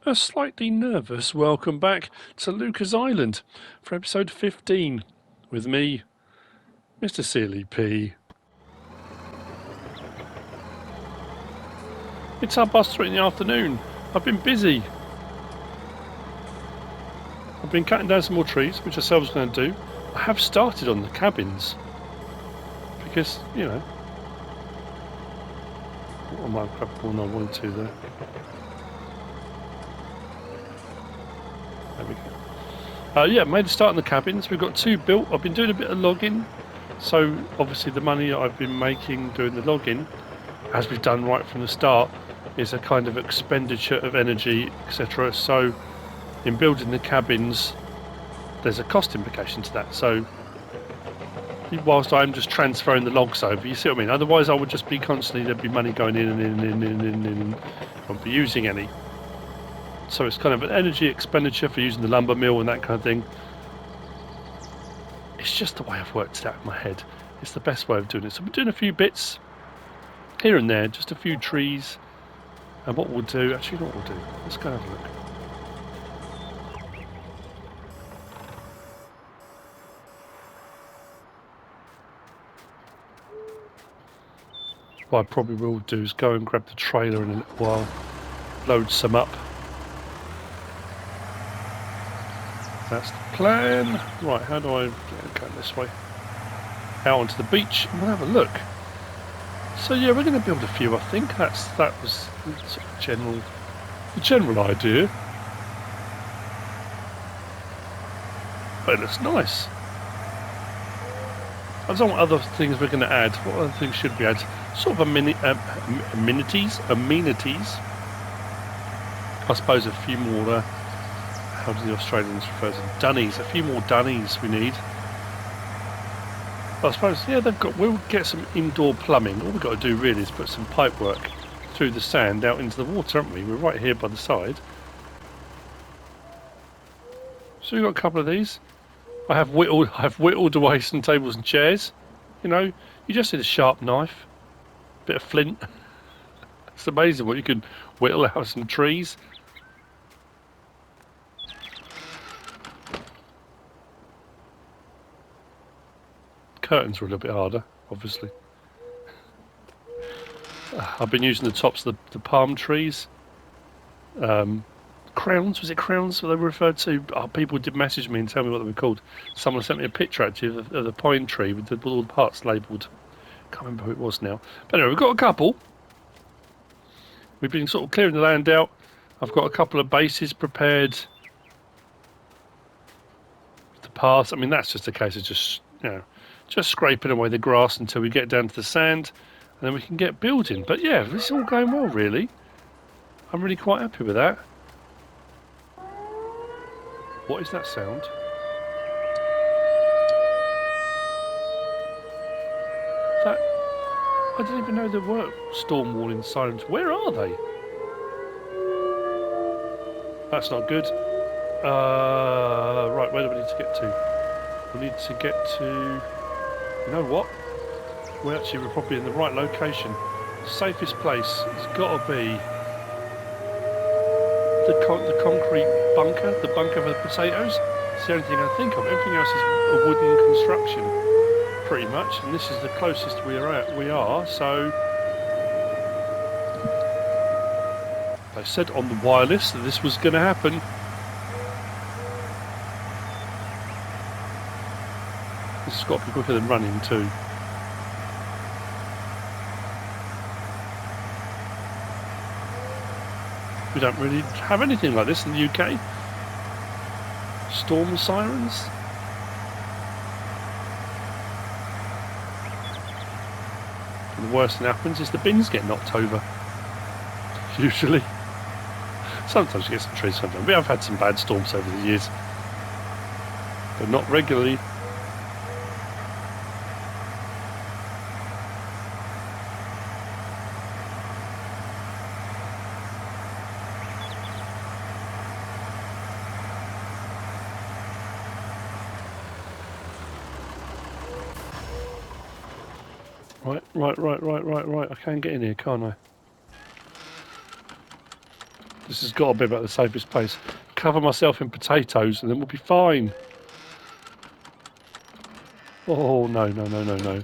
A slightly nervous welcome back to LUKAH'S Island for episode 15 with me, Mr. Sealy P. It's 3:30 in the afternoon. I've been busy. I've been cutting down some more trees, which I said I was going to do. I have started on the cabins because, you know, I might have grabbed more than I wanted to there. There we go. Yeah, made a start on the cabins. We've got 2 built. I've been doing a bit of logging, so obviously the money I've been making doing the logging, as we've done right from the start, is a kind of expenditure of energy, etc. So in building the cabins, there's a cost implication to that. So whilst I'm just transferring the logs over, you see what I mean? Otherwise I would just be constantly, there'd be money going in and I won't be using any. So it's kind of an energy expenditure for using the lumber mill and that kind of thing. It's just the way I've worked it out in my head. It's the best way of doing it. So we're doing a few bits here and there, just a few trees. And what we'll do, actually what we'll do, let's go have a look. What I probably will do is go and grab the trailer in a little while, load some up. That's the plan. Right, how do I go this way? Out onto the beach and we'll have a look. So yeah, we're going to build a few, I think. That was sort of the general idea. But it looks nice. I don't know what other things we're going to add. What other things should we add? Sort of amenities. I suppose a few more, how do the Australians refer to them? Dunnies. A few more dunnies we need. I suppose, yeah, we'll get some indoor plumbing. All we've got to do really is put some pipe work through the sand out into the water, haven't we? We're right here by the side. So we've got a couple of these. I have whittled away some tables and chairs. You know, you just need a sharp knife, a bit of flint. It's amazing what you can whittle out of some trees. Curtains were a little bit harder, obviously. I've been using the tops of the palm trees. Crowns, was it crowns? What they were referred to? Oh, people did message me and tell me what they were called. Someone sent me a picture actually of the pine tree with all the parts labelled. Can't remember who it was now. But anyway, we've got a couple. We've been sort of clearing the land out. I've got a couple of bases prepared. The paths. I mean, that's just a case of just scraping away the grass until we get down to the sand, and then we can get building. But yeah, this is all going well, really. I'm really quite happy with that. What is that sound? I didn't even know there were storm warning sirens. Where are they? That's not good. Right, where do we need to get to? We need to get to... You know what? We're probably in the right location. The safest place has got to be the concrete bunker, the bunker for the potatoes. It's the only thing I think of. Everything else is a wooden construction, pretty much. And this is the closest we are. So they said on the wireless that this was going to happen. This has got to be quicker than running too. We don't really have anything like this in the UK. Storm sirens. And the worst thing happens is the bins get knocked over. Usually. Sometimes you get some trees, sometimes. We have had some bad storms over the years. But not regularly. Right. I can get in here, can't I? This has got to be about the safest place. Cover myself in potatoes and then we'll be fine. Oh, no, no, no, no, no.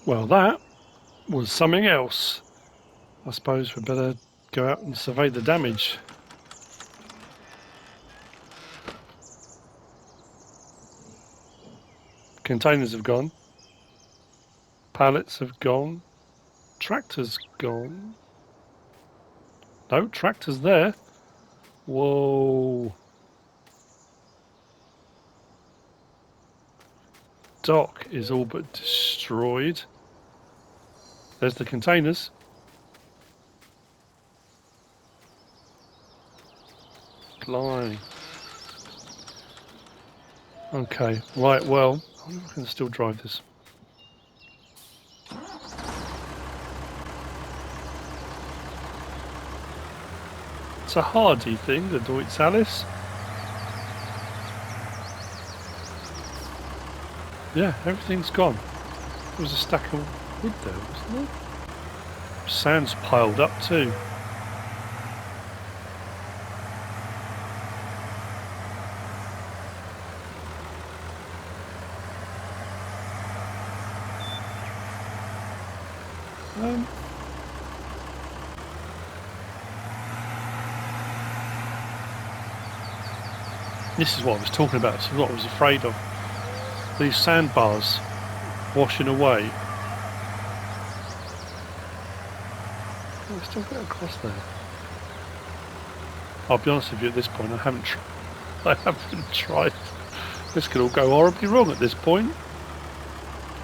Well, that was something else. I suppose we better go out and survey the damage. Containers have gone. Pallets have gone. Tractor's gone. No, tractor's there. Whoa. Dock is all but destroyed. There's the containers. Blimey. Okay, right, well, I wonder if I can still drive this. It's a hardy thing, the Deutz Alice. Yeah, everything's gone. There was a stack of wood there, wasn't there? Sand's piled up too. This is what I was talking about. This is what I was afraid of. These sandbars washing away. Oh, I still get across there. I'll be honest with you, at this point, I haven't tried. This could all go horribly wrong at this point.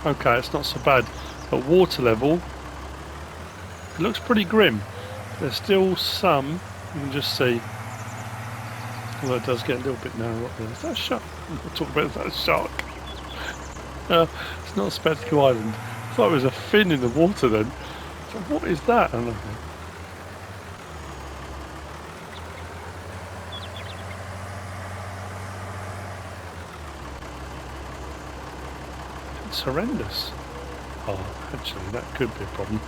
Okay, it's not so bad. At water level, it looks pretty grim. There's still some, you can just see. Although it does get a little bit narrow up there. Is that a shark? We'll talk about that shark. It's not a spectacle island. I thought it was a fin in the water then. So what is that? I don't know. It's horrendous. Oh, actually, that could be a problem.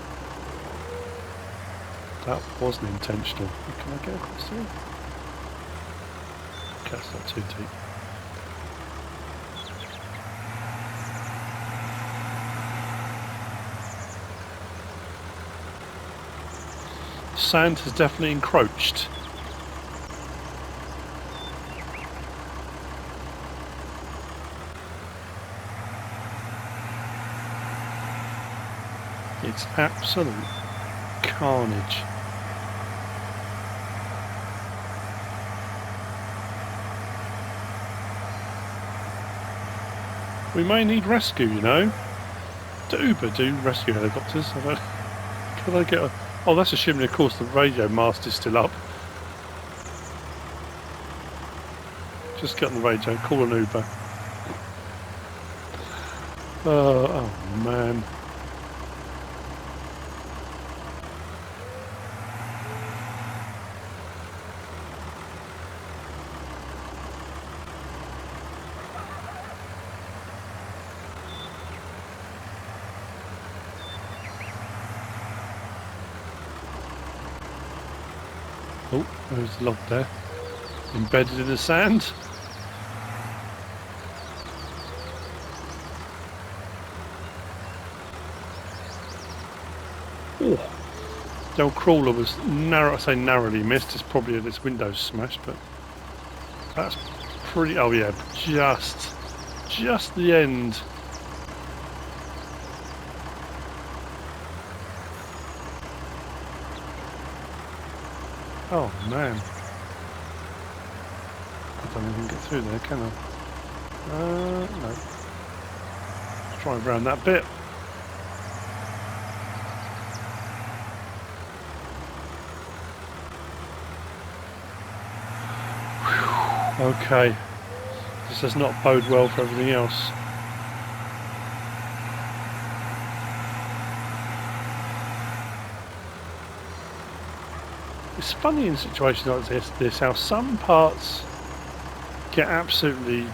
That wasn't intentional. Can I get across there? Okay, it's not too deep. Sand has definitely encroached. It's absolute carnage. We may need rescue, you know. Do Uber do rescue helicopters? I don't. Can I get a? Oh, that's assuming, of course, the radio mast is still up. Just get on the radio, call an Uber. Oh man. Oh, there's a log there, embedded in the sand. Oh, the old crawler was narrow. I say narrowly missed. It's probably had its windows smashed, but that's pretty. Oh yeah, just the end. Oh man. I don't even get through there, can I? No. Let's try around that bit. Okay. This does not bode well for everything else. It's funny in situations like this how some parts get absolutely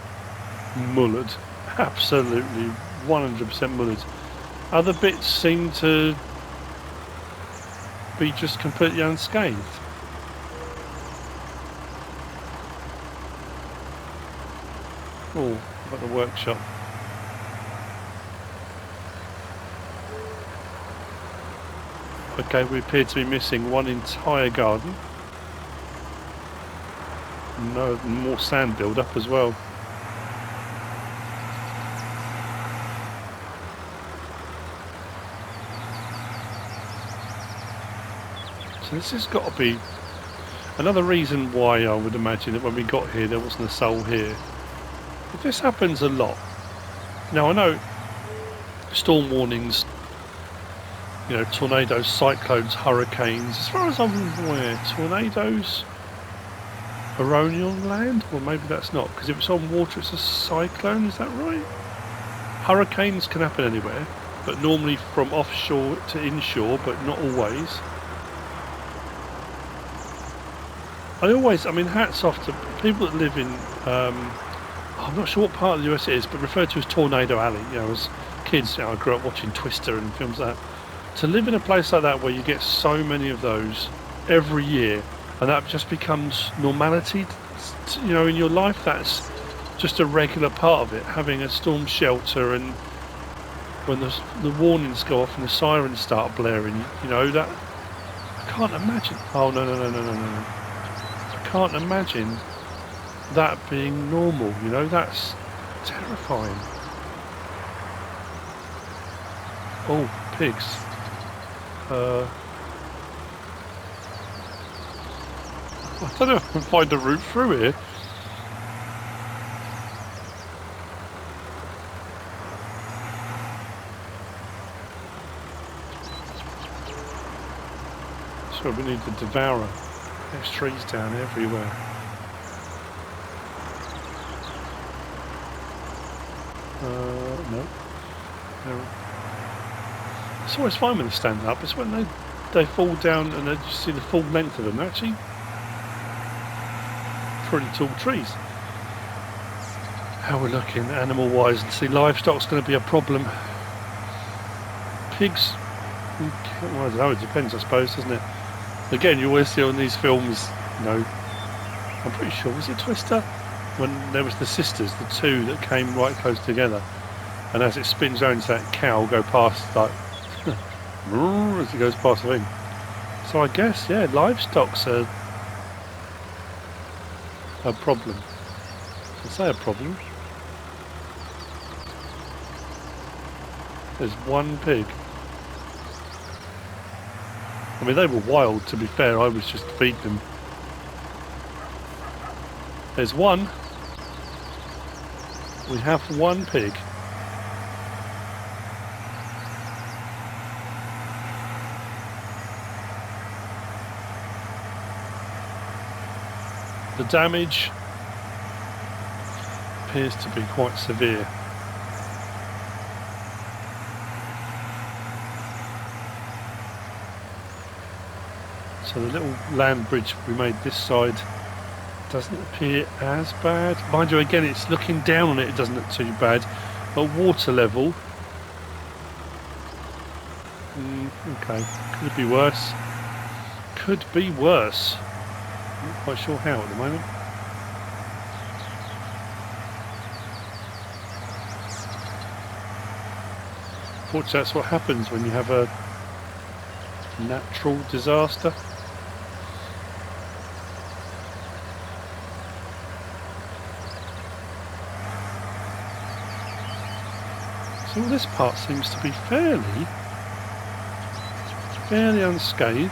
mullered, absolutely 100% mullered. Other bits seem to be just completely unscathed. Oh, I've got the workshop. Okay, we appear to be missing one entire garden. No, more sand build up as well. So this has got to be another reason why I would imagine that when we got here there wasn't a soul here. But this happens a lot. Now I know storm warnings, you know, tornadoes, cyclones, hurricanes. As far as I'm aware, tornadoes are only on land? Well, maybe that's not, because if it's on water it's a cyclone, is that right? Hurricanes can happen anywhere, but normally from offshore to inshore, but not always. I mean, hats off to people that live in, I'm not sure what part of the US it is, but referred to as Tornado Alley. You know, as kids, you know, I grew up watching Twister and films like that. To live in a place like that where you get so many of those every year, and that just becomes normality, you know, in your life, that's just a regular part of it, having a storm shelter, and when the warnings go off and the sirens start blaring, you know, that, I can't imagine, oh no, I can't imagine that being normal, you know, that's terrifying. Oh, pigs. I don't know if I can find a route through here. So we need to devour. There's trees down everywhere. No. It's always fine when they stand up. It's when they fall down and you see the full length of them. They're actually pretty tall trees. How we're looking animal wise, and see, livestock's going to be a problem. Pigs, well, I don't know, it depends, I suppose, doesn't it? Again, you always see on these films, you know, I'm pretty sure, was it Twister? When there was the sisters, the two that came right close together, and as it spins around, that cow go past, like, as it goes past the thing. So I guess, yeah, livestock's a problem. I say a problem. There's one pig. I mean, they were wild, to be fair. I was just feeding them. There's one. We have one pig. The damage appears to be quite severe. So the little land bridge we made this side doesn't appear as bad. Mind you, again, it's looking down on it, it doesn't look too bad. But water level, okay, could be worse. Could be worse. Not quite sure how at the moment. Unfortunately, that's what happens when you have a natural disaster. So this part seems to be fairly unscathed.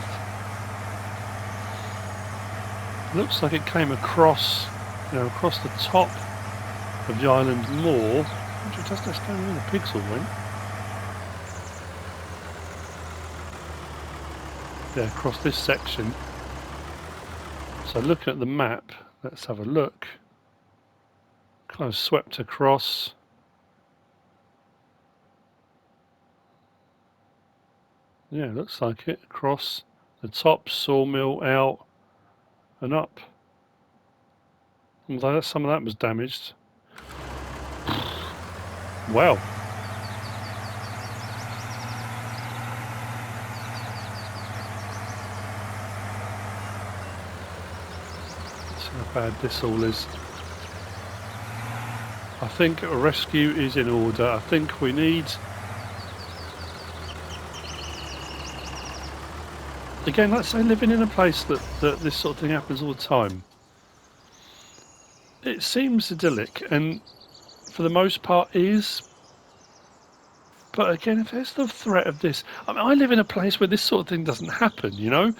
Looks like it came across, you know, across the top of the island more. Actually, doesn't explain where the pigs all went. Yeah, across this section. So looking at the map, let's have a look. Kind of swept across. Yeah, looks like it. Across the top, sawmill, out and up. Although some of that was damaged. Wow. Let's see how bad this all is. I think a rescue is in order. I think we need... Again, let's say living in a place that this sort of thing happens all the time. It seems idyllic, and for the most part is. But again, if there's the threat of this... I mean, I live in a place where this sort of thing doesn't happen, you know?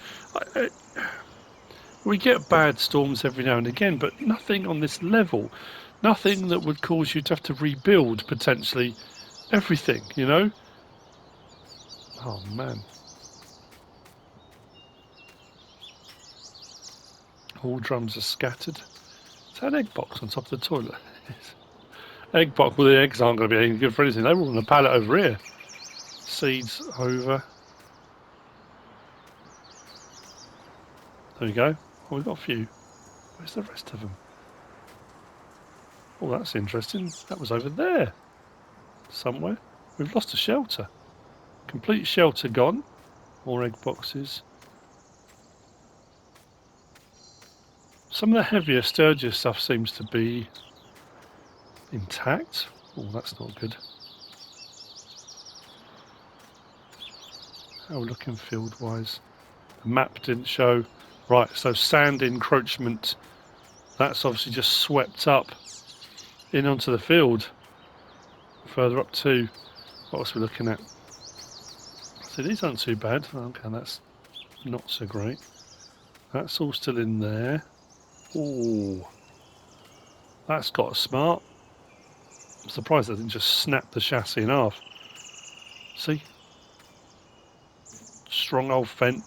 We get bad storms every now and again, but nothing on this level. Nothing that would cause you to have to rebuild, potentially, everything, you know? Oh, man. All drums are scattered. Is that an egg box on top of the toilet? Egg box, well, the eggs aren't going to be any good for anything. They were on the pallet over here. Seeds over. There we go. Oh, we've got a few. Where's the rest of them? Oh, that's interesting. That was over there. Somewhere. We've lost a shelter. Complete shelter gone. More egg boxes. Some of the heavier, sturdier stuff seems to be intact. Oh, that's not good. How are we looking field-wise? The map didn't show. Right, so sand encroachment. That's obviously just swept up in onto the field. Further up too. What else are we looking at? So these aren't too bad. Okay, that's not so great. That's all still in there. Oh, that's got smart. I'm surprised I didn't just snap the chassis in half. See? Strong old Fendt.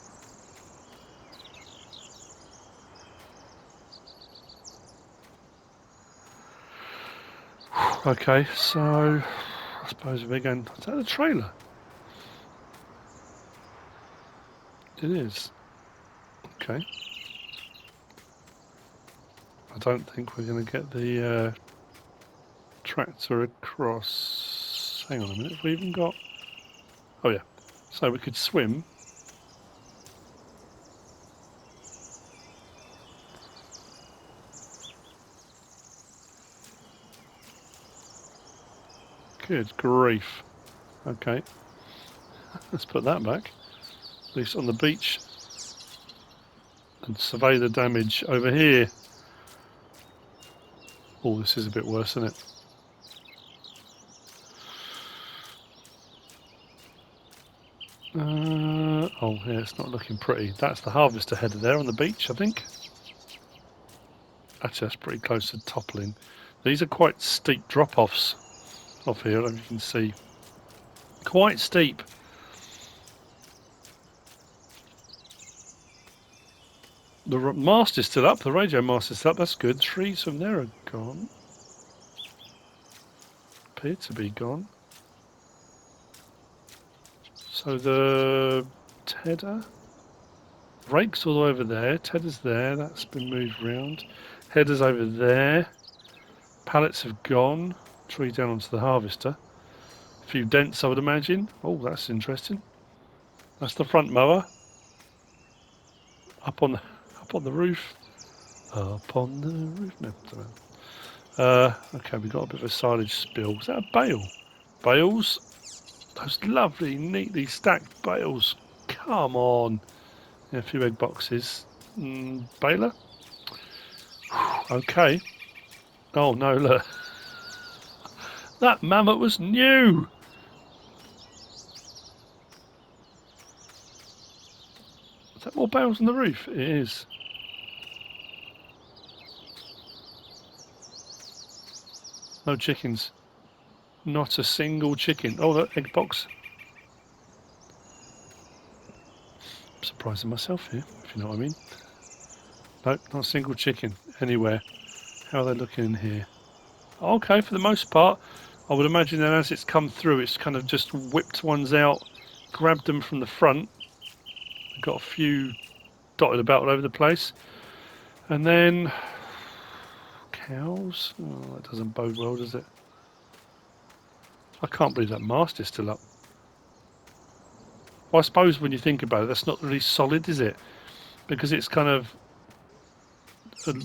Okay, so I suppose we're going... Is that a trailer? It is. Okay. I don't think we're going to get the tractor across. Hang on a minute, have we even got... Oh yeah, so we could swim. Good grief. Okay, let's put that back, at least on the beach, and survey the damage over here. Oh, this is a bit worse, isn't it? Oh, yeah, it's not looking pretty. That's the harvester header there on the beach, I think. Actually, that's pretty close to toppling. These are quite steep drop-offs off here, as you can see. Quite steep. The mast is still up, the radio mast is still up, that's good. Trees from there are gone. Appear to be gone. So the tedder, rake's all over there, tedder's there, that's been moved round. Header's over there. Pallets have gone. Tree down onto the harvester. A few dents, I would imagine. Oh, that's interesting. That's the front mower. Up on the roof. Up on the roof. No, okay, we've got a bit of a silage spill. Is that a bale? Bales? Those lovely, neatly stacked bales. Come on. Yeah, a few egg boxes. Baler? Okay. Oh no, look. That mammoth was new! Is that more bales on the roof? It is. No chickens. Not a single chicken. Oh, look, egg box. I'm surprising myself here, if you know what I mean. Nope, not a single chicken anywhere. How are they looking in here? Okay, for the most part. I would imagine that as it's come through, it's kind of just whipped ones out, grabbed them from the front. Got a few dotted about all over the place. And then cows. Oh, that doesn't bode well, does it? I can't believe that mast is still up. Well, I suppose when you think about it, that's not really solid, is it? Because it's kind of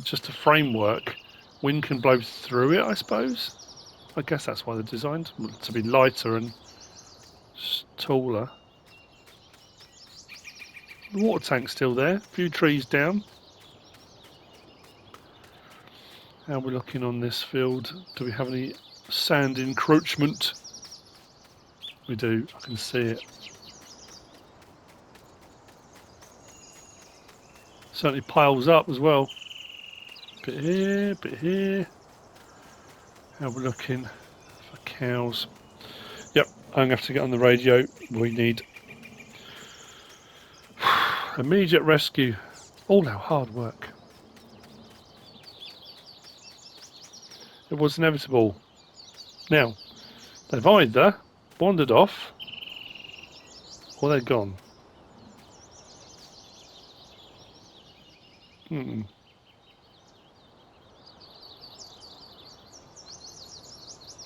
just a framework. Wind can blow through it, I suppose. I guess that's why they're designed to be lighter and taller. The water tank's still there. A few trees down. How are we looking on this field? Do we have any sand encroachment? We do. I can see it. Certainly piles up as well. Bit here, bit here. How are we looking for cows? Yep, I'm going to have to get on the radio. We need immediate rescue. All our hard work. It was inevitable. Now, they've either wandered off or they're gone.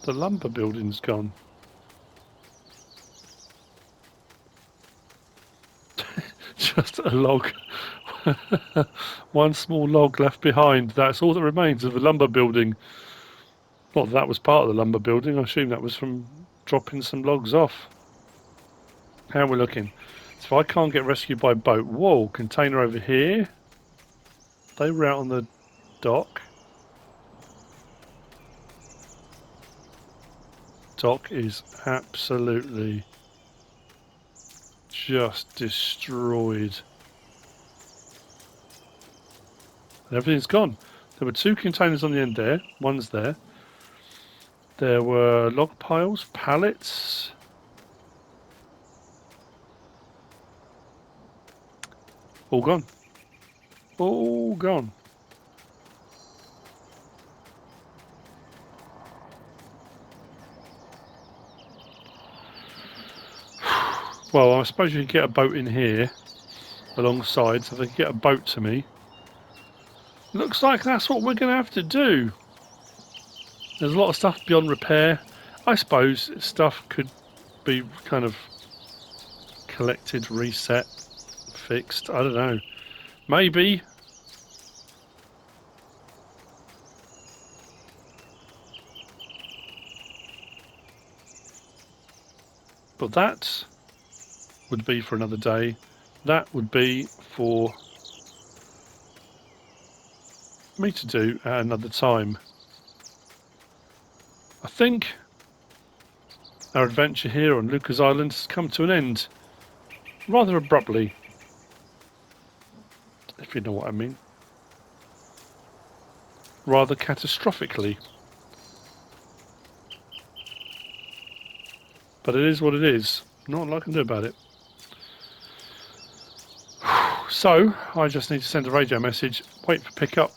The lumber building's gone. Just a log. One small log left behind. That's all that remains of the lumber building. Not that was part of the lumber building. I assume that was from dropping some logs off. How are we looking? So if I can't get rescued by boat. Whoa, container over here. They were out on the dock. Dock is absolutely just destroyed. Everything's gone. There were two containers on the end there. One's there. There were log piles, pallets. All gone. All gone. Well, I suppose you can get a boat in here alongside, so they can get a boat to me. Looks like that's what we're going to have to do. There's a lot of stuff beyond repair. I suppose stuff could be kind of collected, reset, fixed. I don't know. Maybe. But that would be for another day. That would be for me to do at another time. I think our adventure here on LUKAH'S Island has come to an end rather abruptly, if you know what I mean. Rather catastrophically. But it is what it is. Not a lot I can do about it. So, I just need to send a radio message, wait for pickup,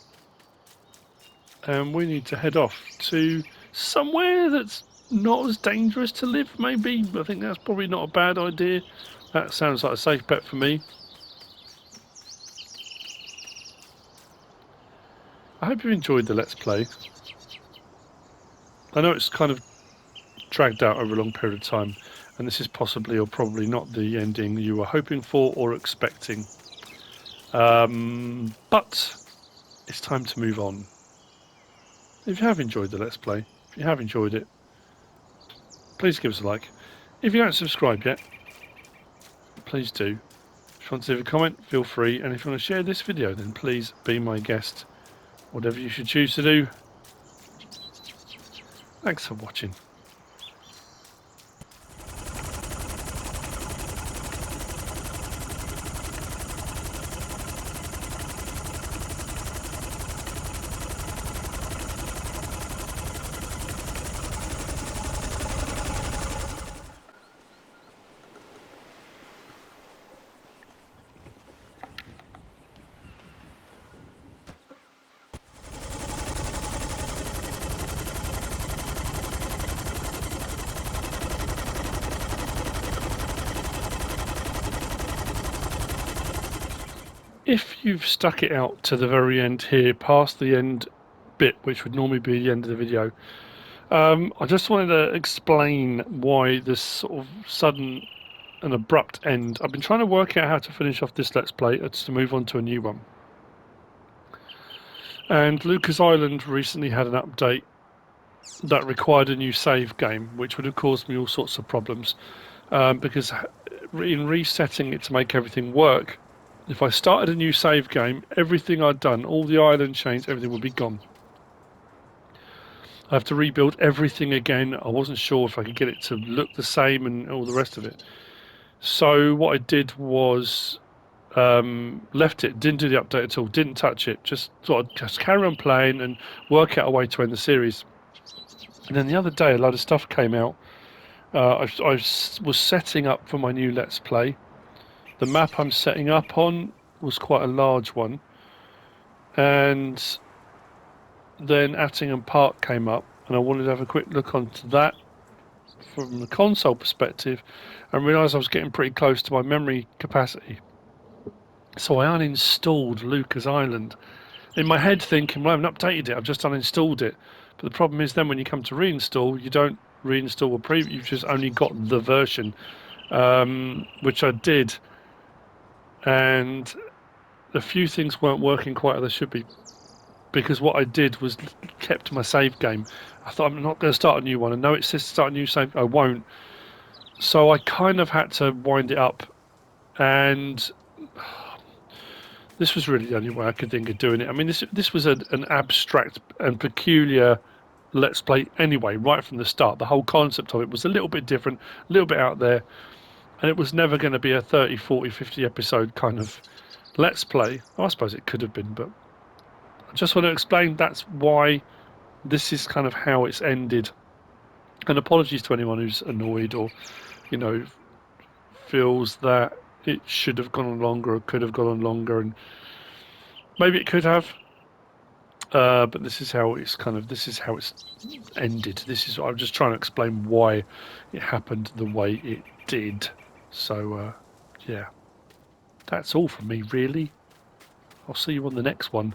and we need to head off to somewhere that's not as dangerous to live, maybe. I think that's probably not a bad idea. That sounds like a safe bet for me. I hope you enjoyed the Let's Play. I know it's kind of dragged out over a long period of time, and this is possibly or probably not the ending you were hoping for or expecting. But it's time to move on. If you have enjoyed the Let's Play, if you have enjoyed it, please give us a like. If you haven't subscribed yet, please do. If you want to leave a comment, feel free. And if you want to share this video, then please be my guest. Whatever you should choose to do. Thanks for watching. if you've stuck it out to the very end here, past the end bit, which would normally be the end of the video, I just wanted to explain why this sort of sudden and abrupt end. I've been trying to work out how to finish off this Let's Play to move on to a new one. And Lucas Island recently had an update that required a new save game, which would have caused me all sorts of problems. Because in resetting it to make everything work, if I started a new save game, everything I'd done, all the island chains, everything would be gone. I have to rebuild everything again. I wasn't sure if I could get it to look the same and all the rest of it. So what I did was left it, didn't do the update at all, didn't touch it, just thought I'd just carry on playing and work out a way to end the series. And then the other day, a load of stuff came out. I was setting up for my new Let's Play. The map I'm setting up on was quite a large one. And then Attingham Park came up, and I wanted to have a quick look onto that from the console perspective, and realised I was getting pretty close to my memory capacity. So I uninstalled Lucas Island. In my head thinking, well, I haven't updated it, I've just uninstalled it. But the problem is then when you come to reinstall, you don't reinstall a preview, you've just only got the version, which I did. And a few things weren't working quite as they should be, because what I did was kept my save game. I thought I'm not going to start a new one. I know it says start a new save, I won't. So I kind of had to wind it up, and this was really the only way I could think of doing it. I mean, this was an abstract and peculiar Let's Play anyway, right from the start. The whole concept of it was a little bit different, a little bit out there, and it was never going to be a 30, 40, 50 episode kind of Let's Play. I suppose it could have been, but I just want to explain that's why this is kind of how it's ended. And apologies to anyone who's annoyed or, feels that it should have gone on longer or could have gone on longer, and maybe it could have. But this is how it's ended. I'm just trying to explain why it happened the way it did. So, yeah, that's all from me, really. I'll see you on the next one.